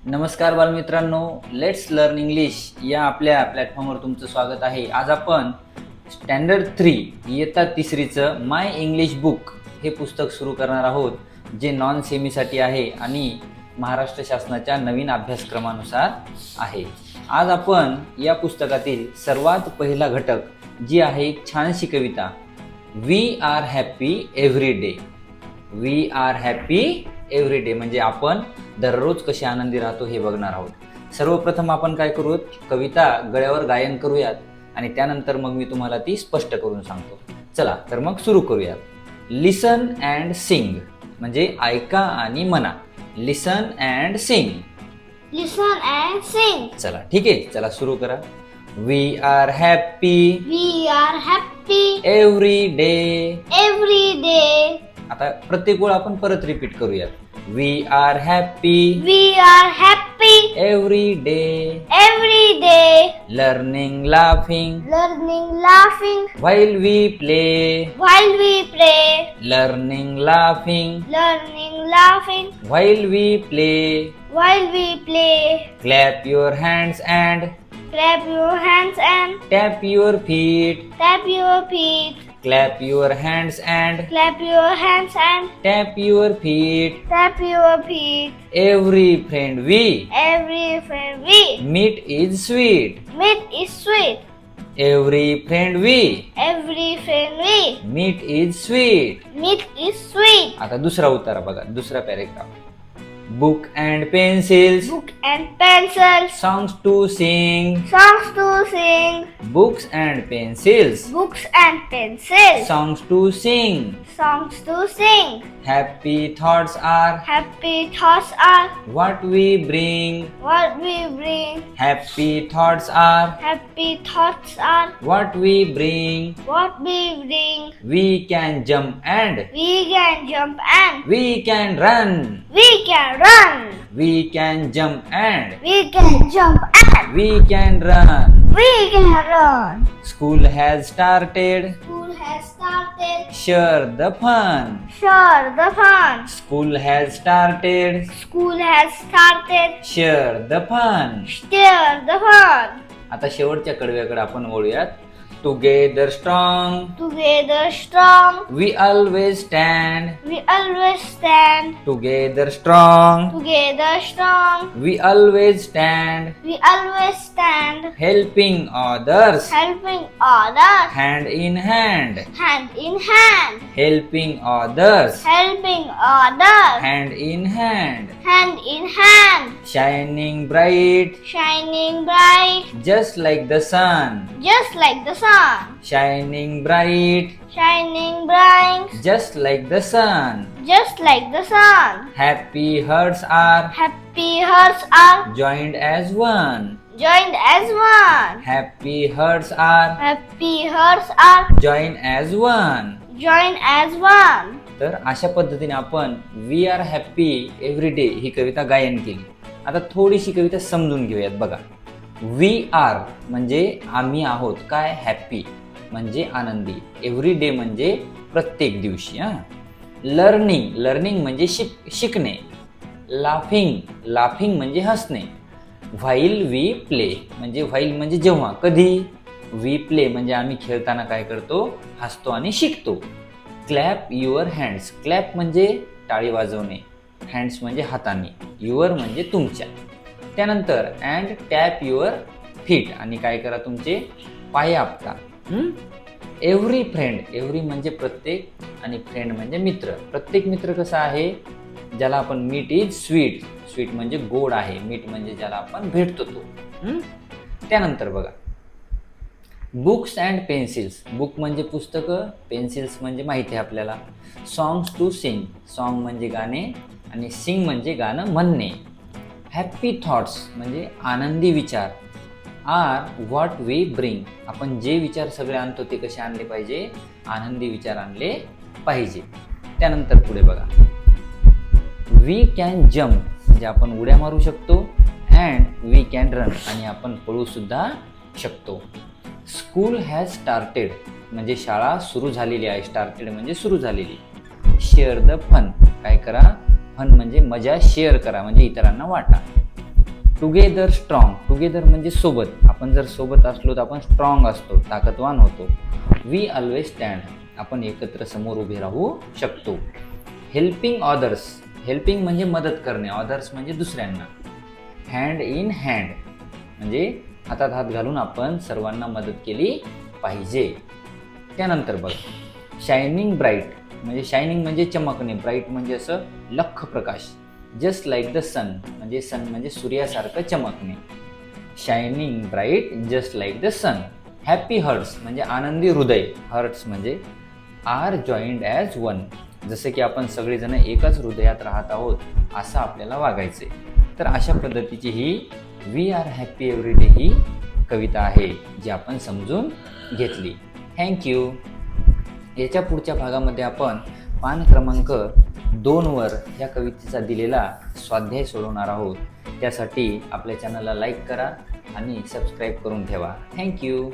नमस्कार बालमित्रांनो, let's learn English या आपल्या प्लॅटफॉर्मवर तुमचं स्वागत आहे. आज आपण स्टँडर्ड 3 इयत्ता तिसरीचं माय इंग्लिश बुक हे पुस्तक सुरू करणार आहोत, जे नॉन सेमीसाठी आहे आणि महाराष्ट्र शासनाच्या नवीन अभ्यासक्रमानुसार आहे. आज आपण या पुस्तकातील सर्वात पहिला घटक जी आहे एक छानशी कविता, we are happy every day. We are happy every day म्हणजे आपण दररोज कसे आनंदी राहतो हे बघणार आहोत. सर्वप्रथम आपण काय करूयात, कविता गळ्यावर गायन करूयात आणि त्यानंतर मग मी तुम्हाला ती स्पष्ट करून सांगतो. चला तर मग सुरू करूयात. लिसन अँड सिंग म्हणजे ऐका आणि म्हणा. Listen and sing. Listen and sing. चला ठीक आहे, चला सुरू करा. We are happy We are happy every day. every day. आता प्रत्येक वेळ आपण परत रिपीट करूयात. We are happy We are happy every day. every day. Learning, laughing Learning, laughing while we play. while we play. Learning, laughing Learning, laughing while we play. while we play. Clap your hands and Clap your hands and tap your feet. tap your feet. Clap your hands and Clap your hands and tap your feet. tap your feet. Every friend we Every friend we meet is sweet. meet is sweet. Every friend we Every friend we meet is sweet. meet is sweet. आता दुसरा उतारा बघा, दुसरा paragraph. Book and pencils, Book and pencils, songs to sing. songs to sing. Books and pencils, Books and pencils, songs to sing. songs to sing. Happy thoughts are Happy thoughts are what we bring. what we bring. Happy thoughts are Happy thoughts are what we bring. what we bring. We can jump and We can jump and we can run. we can run. We can jump and We can jump and we can run. we can run. School has started. School has started. Share the fun. Share the fun. School has started. School has started. Share the fun. Share the fun. आता शेवटच्या कडव्याकडे आपण वळूयात. Together strong, Together strong. we always stand. We always stand. Together strong, Together strong. we always stand. We always stand. Helping others, Helping others. hand in hand. Hand in hand. Helping others, Helping others. hand in hand. Hand in hand. Shining bright, Shining bright. just like the sun. Just like the sun. Shining bright, Shining bright. just like the sun. Just like the sun. Happy hearts are Happy hearts are joined as one. joined as one. Happy hearts are Happy hearts are joined as one. joined as one. तर अशा पद्धतीने आपण we are happy every day ही कविता गायन केली. आता थोडीशी कविता समजून घेऊयात. बघा, वी आर म्हणजे आम्ही आहोत काय, हॅपी म्हणजे आनंदी, एव्हरी डे म्हणजे प्रत्येक दिवशी. लर्निंग, लर्निंग म्हणजे शिकणे. लाफिंग म्हणजे हसणे. व्हाईल वी प्ले म्हणजे व्हाईल म्हणजे जेव्हा, कधी. वी प्ले म्हणजे आम्ही खेळताना काय करतो, हसतो आणि शिकतो. क्लॅप युअर हँड्स, क्लॅप म्हणजे टाळी वाजवणे, हँड्स म्हणजे हाताने, युअर म्हणजे तुमच्या. त्यानंतर अँड टॅप युअर फीट आणि काय करा, तुमचे पाय आपटा. एव्हरी फ्रेंड, एव्हरी म्हणजे प्रत्येक आणि फ्रेंड म्हणजे मित्र. प्रत्येक मित्र कसा आहे, ज्याला आपण मीट इज स्वीट, स्वीट म्हणजे गोड आहे, मीट म्हणजे ज्याला आपण भेटतो तो. त्यानंतर बघा, बुक्स अँड पेन्सिल्स, बुक म्हणजे पुस्तकं, पेन्सिल्स म्हणजे माहिती आहे आपल्याला. सॉंग्स टू सिंग, सॉन्ग म्हणजे गाणे आणि सिंग म्हणजे गाणं म्हणणे. हॅपी थॉट्स म्हणजे आनंदी विचार. आर व्हॉट वी ब्रिंग, आपण जे विचार सगळे आणतो ते कसे आणले पाहिजे, आनंदी विचार आणले पाहिजे. त्यानंतर पुढे बघा, वी कॅन जम्प म्हणजे आपण उड्या मारू शकतो. अँड वी कॅन रन आणि आपण पळू सुद्धा शकतो. स्कूल हॅज स्टार्टेड म्हणजे शाळा सुरू झालेली आहे, स्टार्टेड म्हणजे सुरू झालेली. शेअर द फन, काय करा, फन म्हणजे मजा शेअर करा म्हणजे इतरांना वाटा. टुगेदर स्ट्रॉंग, टुगेदर म्हणजे सोबत, आपण जर सोबत असलो तर आपण स्ट्रॉंग असतो, ताकदवान होतो. वी ऑलवेज स्टँड, आपण एकत्र समोर उभे राहू शकतो. हेल्पिंग ऑदर्स, हेल्पिंग म्हणजे मदत करणे, ऑदर्स म्हणजे दुसऱ्यांना. हँड इन हँड म्हणजे हातात हात घालून आपण सर्वांना मदत केली पाहिजे. त्यानंतर बघ, शायनिंग ब्राईट म्हणजे शायनिंग म्हणजे चमकणे, ब्राईट म्हणजे असं लख्ख प्रकाश. जस्ट लाईक द सन म्हणजे सन म्हणजे सूर्यासारखं चमकणे. Shining bright just like the sun. Happy hearts म्हणजे आनंदी हृदय, हर्ट्स म्हणजे आर जॉईंड ॲज वन, जसं की आपण सगळेजण एकाच हृदयात राहत आहोत असं आपल्याला वागायचे. तर अशा पद्धतीची ही we are happy every day ही कविता आहे जी आपण समजून घेतली. थँक्यू. याच्या पुढच्या भागामध्ये आपण पान क्रमांक 2 वर या कवितेचा दिलेला स्वाध्याय सोडवणार आहोत. त्यासाठी आपल्या चॅनलला लाईक करा आणि सबस्क्राईब करून ठेवा. थँक्यू.